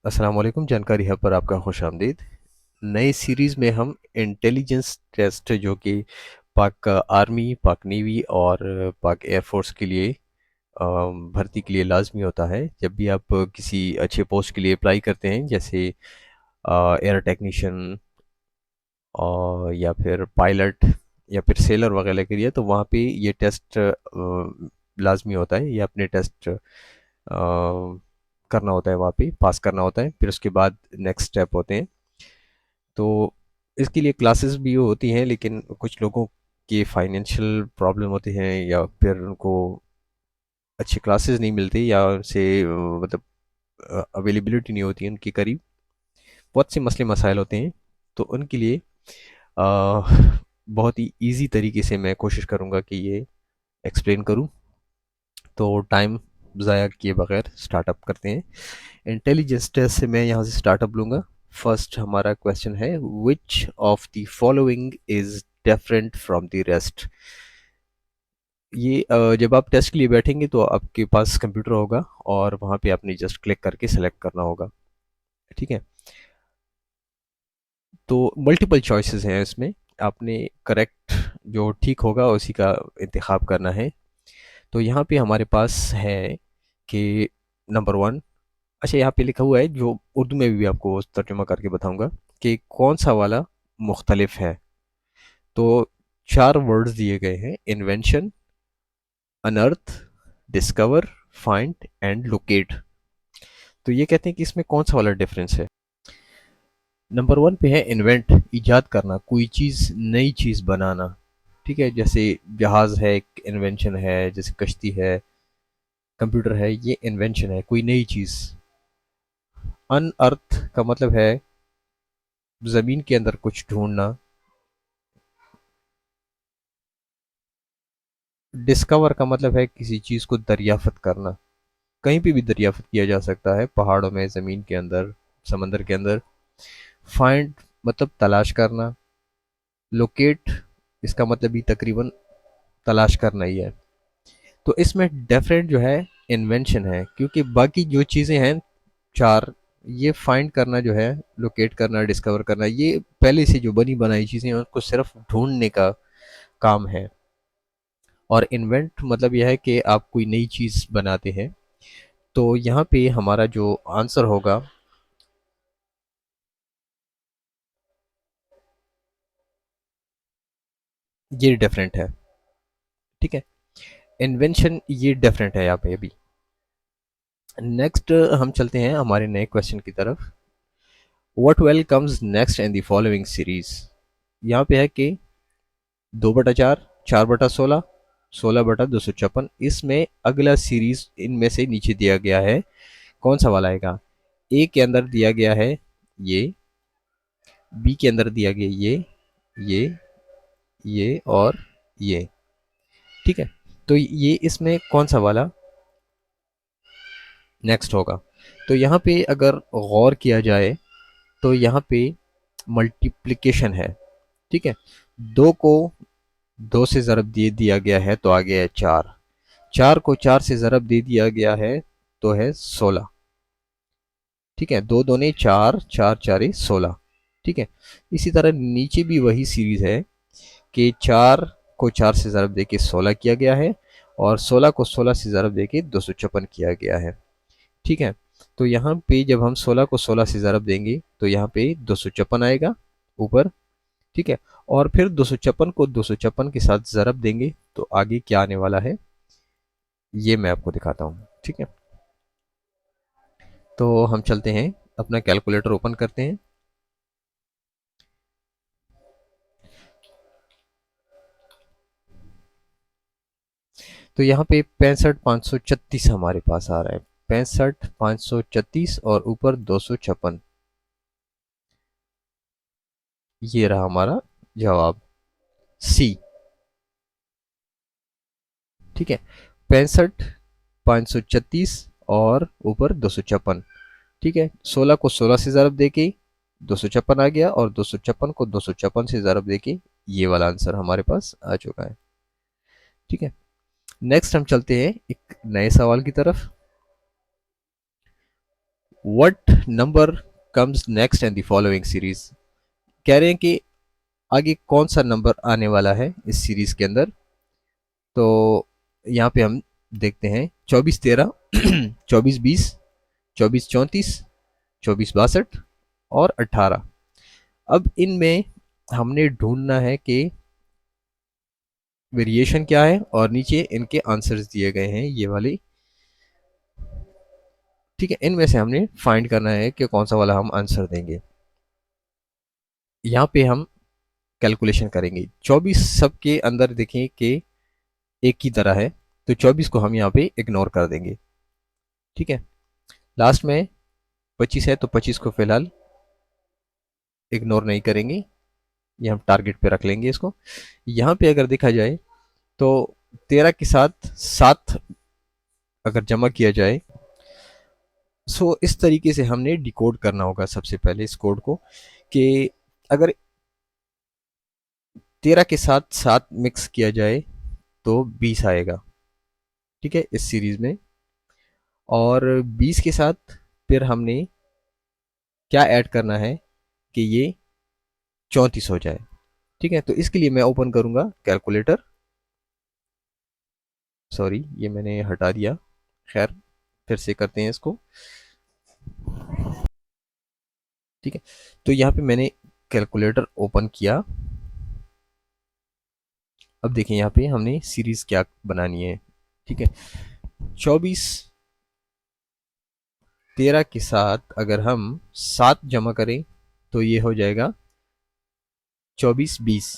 अस्सलाम वालेकुम। जानकारी हब पर आपका खुश आमदीद। नई सीरीज़ में हम इंटेलिजेंस टेस्ट जो कि पाक आर्मी, पाक नेवी और पाक एयरफोर्स के लिए भर्ती के लिए लाजमी होता है। जब भी आप किसी अच्छे पोस्ट के लिए अप्लाई करते हैं, जैसे एयर टेक्नीशियन और या फिर पायलट या फिर सेलर वगैरह के लिए, तो वहाँ पे ये टेस्ट लाजमी होता है। ये अपने टेस्ट करना होता है, वहाँ पे पास करना होता है। फिर उसके बाद नेक्स्ट स्टेप होते हैं। तो इसके लिए क्लासेस भी होती हैं, लेकिन कुछ लोगों के फाइनेंशियल प्रॉब्लम होते हैं या फिर उनको अच्छी क्लासेस नहीं मिलती या उनसे मतलब अवेलेबिलिटी नहीं होती है उनके करीब। बहुत से मसले मसाइल होते हैं। तो उनके लिए बहुत ही इजी तरीके से मैं कोशिश करूँगा कि ये एक्सप्लेन करूँ। तो टाइम ज़ाया किए बगैर स्टार्टअप करते हैं। इंटेलिजेंस टेस्ट से मैं यहाँ से स्टार्टअप लूँगा। फर्स्ट हमारा क्वेश्चन है, which of the following is different from the rest. ये जब आप टेस्ट के लिए बैठेंगे तो आपके पास कंप्यूटर होगा और वहाँ पे आपने जस्ट क्लिक करके सेलेक्ट करना होगा। ठीक है। तो मल्टीपल चॉइसेस हैं इसमें। आपने करेक्ट जो ठीक होगा उसी का इंतखाब करना है। तो यहाँ पे हमारे पास है कि नंबर वन। अच्छा, यहाँ पे लिखा हुआ है, जो उर्दू में भी आपको तर्जुमा करके बताऊंगा कि कौन सा वाला मुख्तलिफ है। तो चार वर्ड्स दिए गए हैं, इन्वेंशन, अनर्थ, डिस्कवर, फाइंड एंड लोकेट। तो ये कहते हैं कि इसमें कौन सा वाला डिफरेंस है। नंबर वन पे है इन्वेंट, इजाद करना, कोई चीज़, नई चीज़ बनाना। ठीक है, जैसे जहाज़ है, एक इन्वेंशन है, जैसे कश्ती है, कंप्यूटर है, ये इन्वेंशन है, कोई नई चीज़। अनअर्थ का मतलब है ज़मीन के अंदर कुछ ढूंढना। डिस्कवर का मतलब है किसी चीज़ को दरियाफ्त करना। कहीं पे भी दरियाफ्त किया जा सकता है, पहाड़ों में, ज़मीन के अंदर, समंदर के अंदर। फाइंड मतलब तलाश करना। लोकेट, इसका मतलब भी तकरीबन तलाश करना ही है। तो इसमें डिफरेंट जो है इन्वेंशन है, क्योंकि बाकी जो चीज़ें हैं चार, ये फाइंड करना जो है, लोकेट करना, डिस्कवर करना, ये पहले से जो बनी बनाई चीज़ें हैं उनको सिर्फ ढूंढने का काम है। और इन्वेंट मतलब यह है कि आप कोई नई चीज़ बनाते हैं। तो यहाँ पे हमारा जो आंसर होगा, ये डिफरेंट है। ठीक है, इन्वेंशन ये डिफरेंट है यहाँ पे अभी। नेक्स्ट हम चलते हैं हमारे नए क्वेश्चन की तरफ। What well comes next in the following series. यहाँ पे है कि 2/4, 4/16, 16/256। इसमें अगला सीरीज इनमें से नीचे दिया गया है, कौन सा वाला आएगा। ए के अंदर दिया गया है ये, बी के अंदर दिया गया ये ये और ये। ठीक है, तो ये इसमें कौन सा वाला नेक्स्ट होगा। तो यहाँ पे अगर गौर किया जाए तो यहाँ पे मल्टीप्लिकेशन है। ठीक है, दो को दो से ज़रब दे दिया गया है तो आ गया है चार। चार को चार से ज़रब दे दिया गया है तो है 16। ठीक है, दो दोने चार, चार चारे 16। ठीक है, इसी तरह नीचे भी वही सीरीज है कि चार को चार से ज़रब दे के 16 किया गया है और 16 को 16 से ज़रब दे के 256 किया गया है। ठीक है, तो यहाँ पे जब हम 16 को 16 से ज़रब देंगे तो यहाँ पे 256 आएगा ऊपर। ठीक है, और फिर 256 को 256 के साथ ज़रब देंगे तो आगे क्या आने वाला है, ये मैं आपको दिखाता हूँ। ठीक है, तो हम चलते हैं, अपना कैलकुलेटर ओपन करते हैं। तो यहाँ पे 65,536 हमारे पास आ रहा है। 65,536 और ऊपर 256। ये रहा हमारा जवाब, सी। ठीक है, 65,536 और ऊपर 256। ठीक है, 16 को 16 से ज़रब देके 256 आ गया और 256 को 256 से ज़रब देके ये वाला आंसर हमारे पास आ चुका है। ठीक है, नेक्स्ट हम चलते हैं एक नए सवाल की तरफ। What number comes next in the following series. कह रहे हैं कि आगे कौन सा नंबर आने वाला है इस सीरीज के अंदर। तो यहाँ पे हम देखते हैं 24 13, 24 20, 24 34, 24 62 और 18। अब इनमें हमने ढूंढना है कि वेरिएशन क्या है और नीचे इनके आंसर्स दिए गए हैं ये वाली। ठीक है, इनमें से हमने फाइंड करना है कि कौन सा वाला हम आंसर देंगे। यहाँ पे हम कैलकुलेशन करेंगे। 24 सबके अंदर देखें कि एक ही तरह है, तो 24 को हम यहाँ पे इग्नोर कर देंगे। ठीक है, लास्ट में 25 है तो 25 को फिलहाल इग्नोर नहीं करेंगे, ये हम टारगेट पे रख लेंगे इसको। यहाँ पे अगर देखा जाए तो 13 के साथ 7 अगर जमा किया जाए, सो इस तरीके से हमने डिकोड करना होगा सबसे पहले इस कोड को, कि अगर 13 के साथ 7 मिक्स किया जाए तो 20 आएगा। ठीक है, इस सीरीज में। और 20 के साथ फिर हमने क्या ऐड करना है कि ये 34 हो जाए। ठीक है, तो इसके लिए मैं ओपन करूंगा कैलकुलेटर। सॉरी, ये मैंने हटा दिया। खैर, फिर से करते हैं इसको। ठीक है, तो यहाँ पे मैंने कैलकुलेटर ओपन किया। अब देखें यहाँ पे हमने सीरीज क्या बनानी है। ठीक है, 24 13 के साथ अगर हम 7 जमा करें तो ये हो जाएगा 24 20।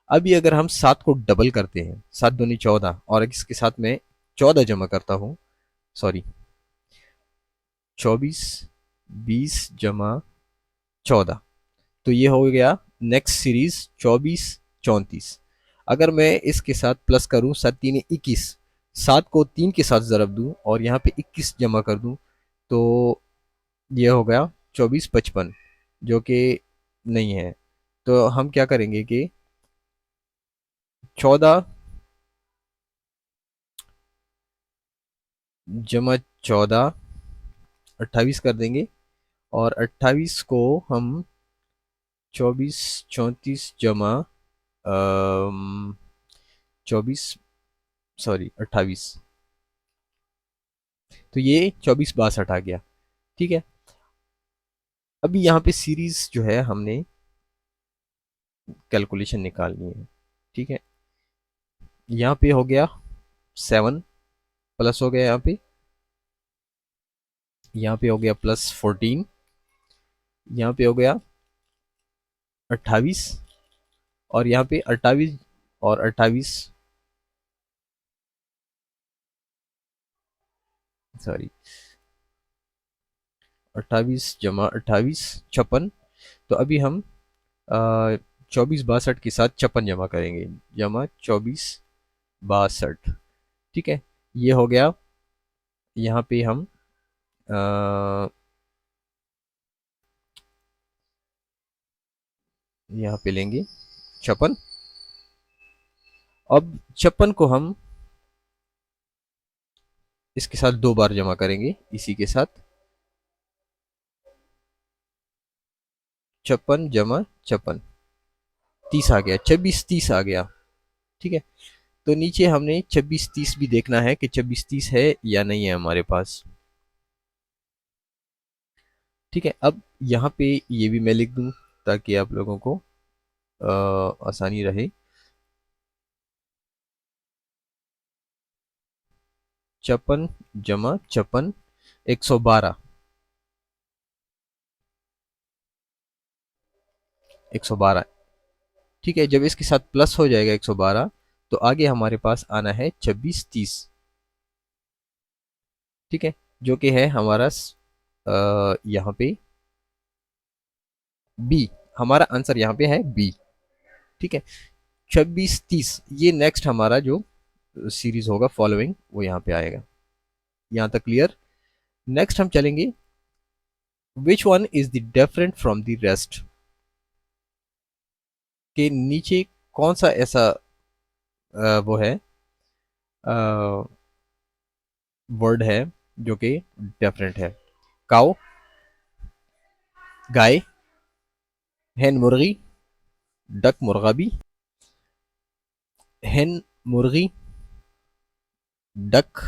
अभी अगर हम 7 को डबल करते हैं, 7 दूनी 14, और इसके साथ में 14 जमा करता हूँ, सॉरी 24 20 जमा 14, तो ये हो गया नेक्स्ट सीरीज 24 34। अगर मैं इसके साथ प्लस करूं, 7 3 21, 7 को 3 के साथ ज़रब दूं और यहाँ पे 21 जमा कर दूं, तो ये हो गया 24 55, जो कि नहीं है। तो हम क्या करेंगे कि 14 जमा 14 28 कर देंगे, और 28 को हम 24 34 जमा 24, सॉरी 28, तो ये 24 62 आ गया। ठीक है, अभी यहाँ पे सीरीज जो है हमने कैलकुलेशन निकालनी है। ठीक है, यहाँ पे हो गया 7 प्लस हो गया, यहाँ पे हो गया +14, यहाँ पे हो गया 28, और यहाँ पे 28 और 28, सॉरी 28 जमा 28 56। तो अभी हम 24 62 के साथ 56 जमा करेंगे, जमा 24 62। ठीक है, ये हो गया। यहाँ पे हम यहाँ पे लेंगे 56। अब 56 को हम इसके साथ 2 बार जमा करेंगे, इसी के साथ 56 जमा 56, 30 आ गया, 26 30 आ गया। ठीक है, तो नीचे हमने 26 30 भी देखना है कि 26 30 है या नहीं है हमारे पास। ठीक है, अब यहाँ पे ये भी मैं लिख दूं ताकि आप लोगों को आसानी रहे। 56 जमा 56 112, 112। ठीक है, जब इसके साथ प्लस हो जाएगा 112, तो आगे हमारे पास आना है 26 30। ठीक है, जो कि है हमारा यहाँ पे बी। हमारा आंसर यहाँ पे है बी। ठीक है, 26 30 ये नेक्स्ट हमारा जो सीरीज होगा फॉलोइंग, वो यहाँ पे आएगा। यहाँ तक क्लियर। नेक्स्ट हम चलेंगे, विच one is the different from the rest, के नीचे कौन सा ऐसा वो है, वर्ड है जो कि डिफरेंट है। काउ, गाय, hen मुर्गी, डक मुर्गाबी, hen मुर्गी, डक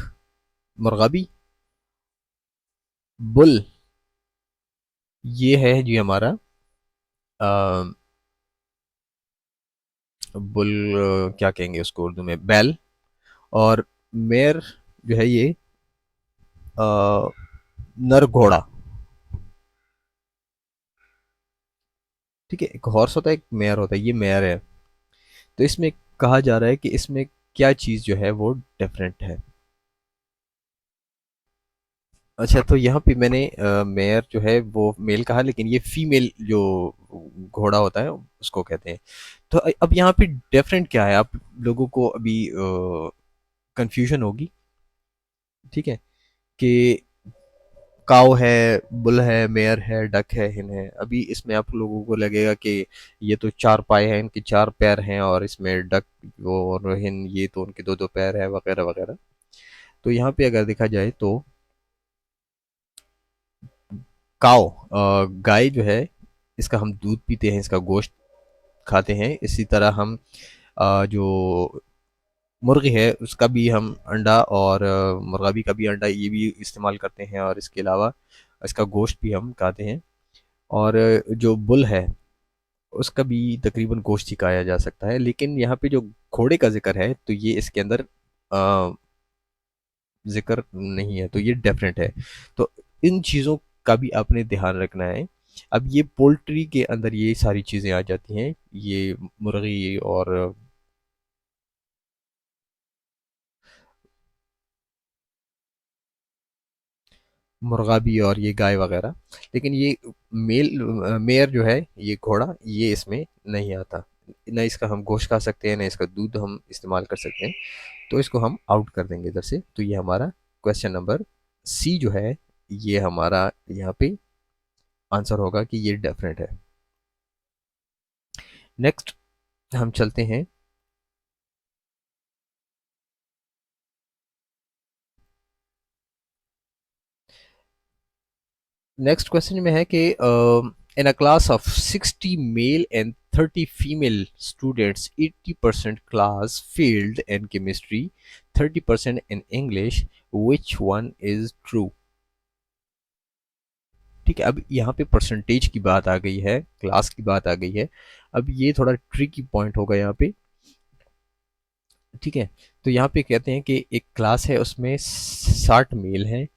मुर्गाबी, बुल, ये है जी हमारा बुल, क्या कहेंगे उसको उर्दू में, बैल। और मेयर जो है ये अ, नर घोड़ा। ठीक है, एक हॉर्स होता है, एक मेयर होता है, ये मेयर है। तो इसमें कहा जा रहा है कि इसमें क्या चीज़ जो है वो डिफरेंट है। अच्छा, तो यहाँ पे मैंने मेयर जो है वो मेल कहा, लेकिन ये फीमेल जो घोड़ा होता है उसको कहते हैं। तो अब यहाँ पे डिफरेंट क्या है, आप लोगों को अभी कंफ्यूजन होगी। ठीक है, कि काऊ है, बुल है, मेयर है, डक है, हिन है। अभी इसमें आप लोगों को लगेगा कि ये तो चार पाए हैं, इनके चार पैर हैं, और इसमें डक वो और हिन ये तो उनके दो दो पैर हैं, वगैरह वगैरह। तो यहाँ पे अगर देखा जाए तो काऊ, गाय जो है, इसका हम दूध पीते हैं, इसका गोश्त खाते हैं। इसी तरह हम जो मुर्गी है उसका भी हम अंडा, और मुर्गाबी का भी अंडा ये भी इस्तेमाल करते हैं, और इसके अलावा इसका गोश्त भी हम खाते हैं। और जो बुल है उसका भी तकरीबन गोश्त ही खाया जा सकता है। लेकिन यहाँ पे जो घोड़े का जिक्र है तो ये इसके अंदर अ, जिक्र नहीं है, तो ये डिफरेंट है। तो इन चीज़ों का भी आपने ध्यान रखना है। अब ये पोल्ट्री के अंदर ये सारी चीज़ें आ जाती हैं, ये मुर्गी और मुर्गा भी और ये गाय वगैरह। लेकिन ये मेयर जो है, ये घोड़ा, ये इसमें नहीं आता। न इसका हम गोश्त खा सकते हैं, न इसका दूध हम इस्तेमाल कर सकते हैं। तो इसको हम आउट कर देंगे इधर से। तो ये हमारा क्वेश्चन नंबर सी जो है, ये हमारा यहाँ पे आंसर होगा कि ये डेफिनेट है। नेक्स्ट हम चलते हैं। नेक्स्ट क्वेश्चन में है कि in a class of 60 male and 30 female students, 80% class failed in chemistry, 30% in English, which one is true. ठीक है, अब यहाँ पे परसेंटेज की बात आ गई है, क्लास की बात आ गई है। अब ये थोड़ा ट्रिकी पॉइंट होगा यहाँ पे। ठीक है, तो यहाँ पे कहते हैं कि एक क्लास है, उसमें 60 मेल हैं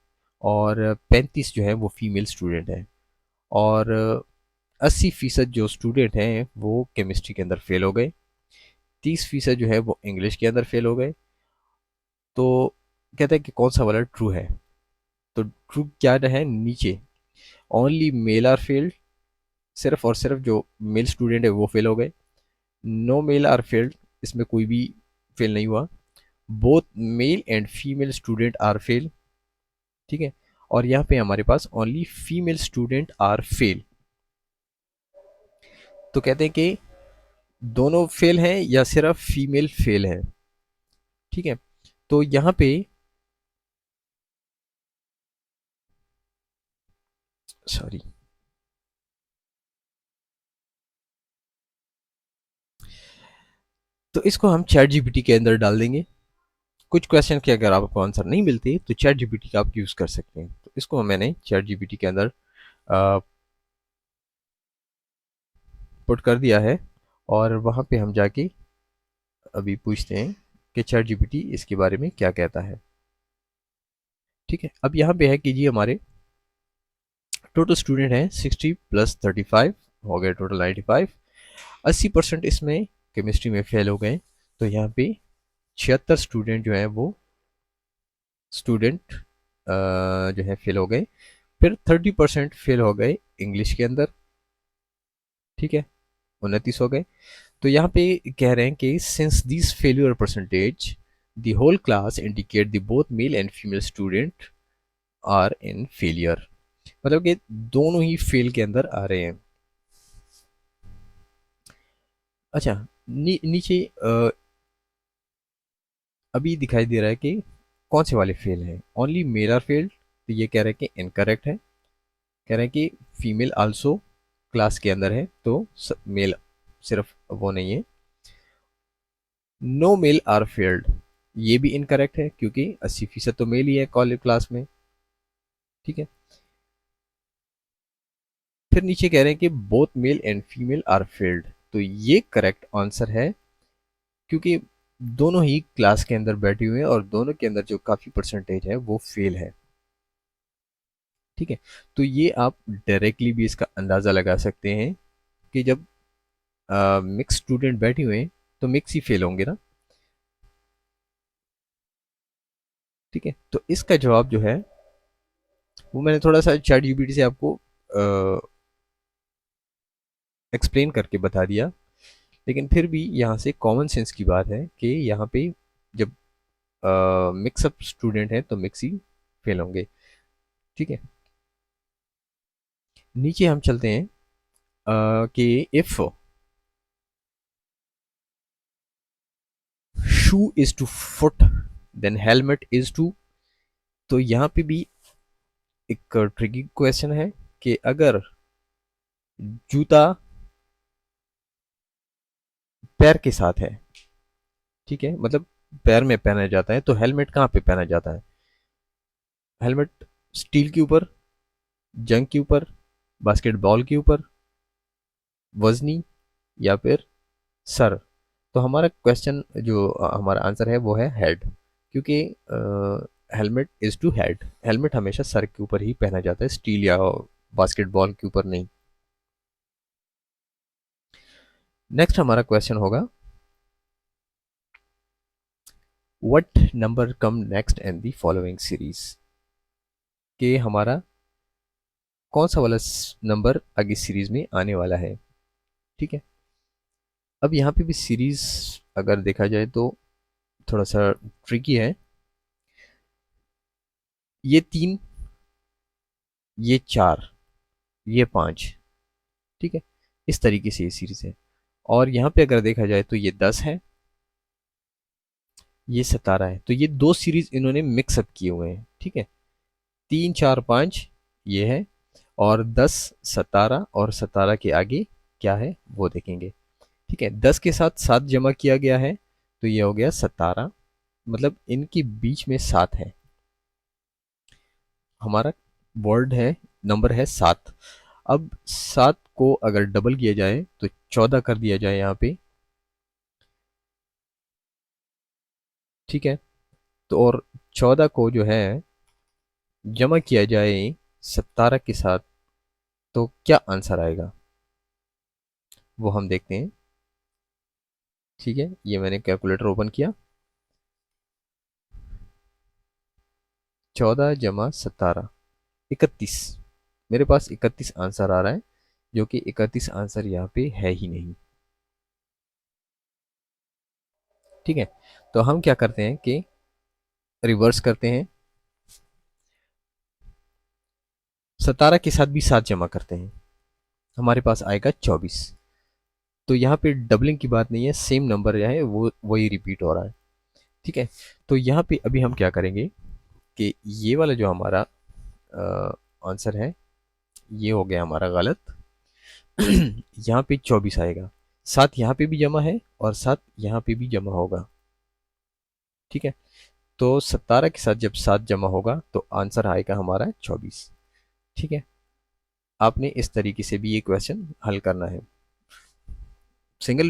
और 35 जो है वो फीमेल स्टूडेंट हैं, और 80% जो स्टूडेंट हैं वो केमिस्ट्री के अंदर फेल हो गए, 30% जो है वो इंग्लिश के अंदर फेल हो गए। तो कहते हैं कि कौन सा वाला ट्रू है। तो ट्रू क्या है, नीचे ओनली मेल आर फेल्ड, सिर्फ और सिर्फ जो मेल स्टूडेंट है वो फेल हो गए। नो मेल आर फेल्ड, इसमें कोई भी फेल नहीं हुआ। Both male and female student are fail. ठीक है, और यहाँ पे हमारे पास only female student are fail. तो कहते हैं कि दोनों फेल हैं या सिर्फ फीमेल फेल है। ठीक है, तो यहाँ पे सॉरी, तो इसको हम चैट जीपीटी के अंदर डाल देंगे। कुछ क्वेश्चन के अगर आपको आंसर नहीं मिलते तो चैट जीपीटी का आप यूज़ कर सकते हैं। तो इसको मैंने चैट जीपीटी के अंदर पुट कर दिया है, और वहाँ पे हम जाके अभी पूछते हैं कि चैट जीपीटी इसके बारे में क्या कहता है। ठीक है, अब यहाँ पे है कि जी हमारे टोटल स्टूडेंट हैं 60 प्लस 35, हो गए टोटल 95। 80% इसमें केमिस्ट्री में फेल हो गए। तो यहाँ पे 76 स्टूडेंट जो हैं वो स्टूडेंट जो है फेल हो गए। फिर 30% फेल हो गए इंग्लिश के अंदर। ठीक है, 29 हो गए। तो यहाँ पे कह रहे हैं कि since this failure percentage the whole class indicate the both male and female student are in failure, मतलब कि दोनों ही फेल के अंदर आ रहे हैं। अच्छा, नीचे अभी दिखाई दे रहा है कि कौन से वाले फेल हैं। ओनली मेल आर फेल्ड, तो ये कह रहे हैं कि इनकरेक्ट है। कह रहे हैं कि फीमेल आल्सो क्लास के अंदर है तो मेल सिर्फ वो नहीं है। नो मेल आर फेल्ड, ये भी इनकरेक्ट है क्योंकि 80% तो मेल ही है कॉलेज क्लास में। ठीक है। फिर नीचे कह रहे हैं कि both male and female are failed, तो ये करेक्ट आंसर है क्योंकि दोनों ही क्लास के अंदर बैठे हुए हैं और दोनों के अंदर जो काफी परसेंटेज है वो फेल है। ठीक है। तो ये आप डायरेक्टली भी इसका अंदाजा लगा सकते हैं कि जब मिक्स स्टूडेंट बैठे हुए हैं तो मिक्स ही फेल होंगे ना। ठीक है। तो इसका जवाब जो है वो मैंने थोड़ा सा चैट जीपीटी से आपको एक्सप्लेन करके बता दिया, लेकिन फिर भी यहाँ से कॉमन सेंस की बात है कि यहाँ पे जब मिक्सअप स्टूडेंट है तो मिक्स ही फेल होंगे। ठीक है। नीचे हम चलते हैं कि if shoe is to foot then helmet is to, तो यहाँ पे भी एक ट्रिकी क्वेश्चन है कि अगर जूता पैर के साथ है, ठीक है, मतलब पैर में पहना जाता है, तो हेलमेट कहाँ पे पहना जाता है? हेलमेट स्टील के ऊपर, जंग के ऊपर, बास्केटबॉल के ऊपर, वजनी, या फिर सर। तो हमारा क्वेश्चन जो हमारा आंसर है वो है हेड, क्योंकि helmet is to head, helmet हमेशा सर के ऊपर ही पहना जाता है, स्टील या बास्केटबॉल के ऊपर नहीं। नेक्स्ट हमारा क्वेश्चन होगा what number come next in the following series, कि हमारा कौन सा वाला नंबर आगे सीरीज में आने वाला है। ठीक है। अब यहाँ पे भी सीरीज अगर देखा जाए तो थोड़ा सा ट्रिकी है। ये 3, ये 4, ये 5, ठीक है, इस तरीके से ये सीरीज है। और यहाँ पे अगर देखा जाए तो ये 10 है, ये 17 है, तो ये दो सीरीज इन्होंने मिक्सअप किए हुए हैं। ठीक है। 3 4 5 ये है, और 10 17 और 17 के आगे क्या है वो देखेंगे। ठीक है। 10 के साथ 7 जमा किया गया है तो ये हो गया 17, मतलब इनके बीच में 7 है। हमारा वर्ड है, नंबर है 7। अब 7 को अगर डबल किया जाए तो 14 कर दिया जाए यहाँ पे। ठीक है। तो और 14 को जो है जमा किया जाए 17 के साथ तो क्या आंसर आएगा वो हम देखते हैं। ठीक है। ये मैंने कैलकुलेटर ओपन किया, 14 जमा 17, 31। मेरे पास 31 आंसर आ रहा है, जो कि 31 आंसर यहाँ पे है ही नहीं। ठीक है। तो हम क्या करते हैं कि रिवर्स करते हैं, 17 के साथ भी 7 जमा करते हैं, हमारे पास आएगा 24। तो यहाँ पे डबलिंग की बात नहीं है, सेम नंबर जो है वो वही रिपीट हो रहा है। ठीक है। तो यहाँ पे अभी हम क्या करेंगे कि ये वाला जो हमारा आंसर है ये हो गया हमारा गलत। यहाँ पे 24 आएगा, 7 यहाँ पे भी जमा है और 7 यहाँ पे भी जमा होगा। ठीक है। तो 17 के साथ जब 7 जमा होगा तो आंसर आएगा हमारा 24। ठीक है। आपने इस तरीके से भी ये क्वेश्चन हल करना है, सिंगल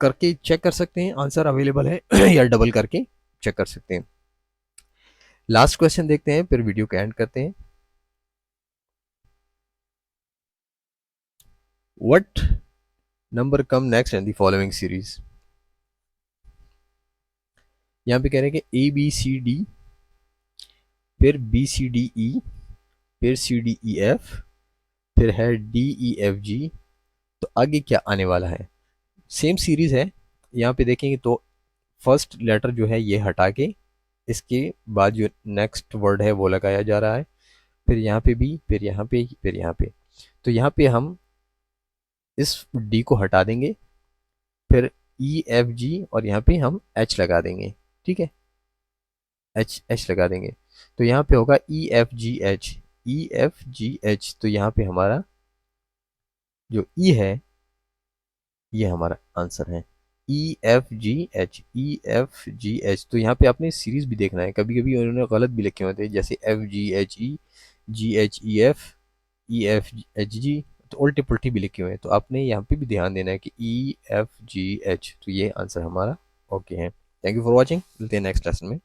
करके चेक कर सकते हैं आंसर अवेलेबल है या डबल करके चेक कर सकते हैं। लास्ट क्वेश्चन देखते हैं फिर वीडियो को एंड करते हैं। What number come next in the following series, यहाँ पे कह रहे हैं कि ए बी सी डी, फिर बी सी डी ई, फिर सी डी ई एफ, फिर है डी ई एफ जी, तो आगे क्या आने वाला है? सेम सीरीज है। यहाँ पे देखेंगे तो फर्स्ट लेटर जो है ये हटा के इसके बाद जो नेक्स्ट वर्ड है वो लगाया जा रहा है, फिर यहाँ पे भी, फिर यहाँ पे, फिर यहाँ पे। तो यहाँ पे हम इस डी को हटा देंगे, फिर ई एफ जी, और यहाँ पे हम एच लगा देंगे। ठीक है। एच एच लगा देंगे, तो यहाँ पे होगा E F G H, E F G H, तो यहाँ पे हमारा जो ई है ये हमारा आंसर है। EFGH, EFGH। तो यहाँ पे आपने सीरीज भी देखना है, कभी कभी उन्होंने गलत भी लिखे होते हैं, जैसे FGHE, GHEF, EFHG, तो उल्टे पुल्टी भी लिखे हुए हैं, तो आपने यहाँ पे भी ध्यान देना है कि EFGH। तो ये आंसर हमारा ओके है। थैंक यू फॉर वॉचिंग, मिलते हैं नेक्स्ट लेसन में।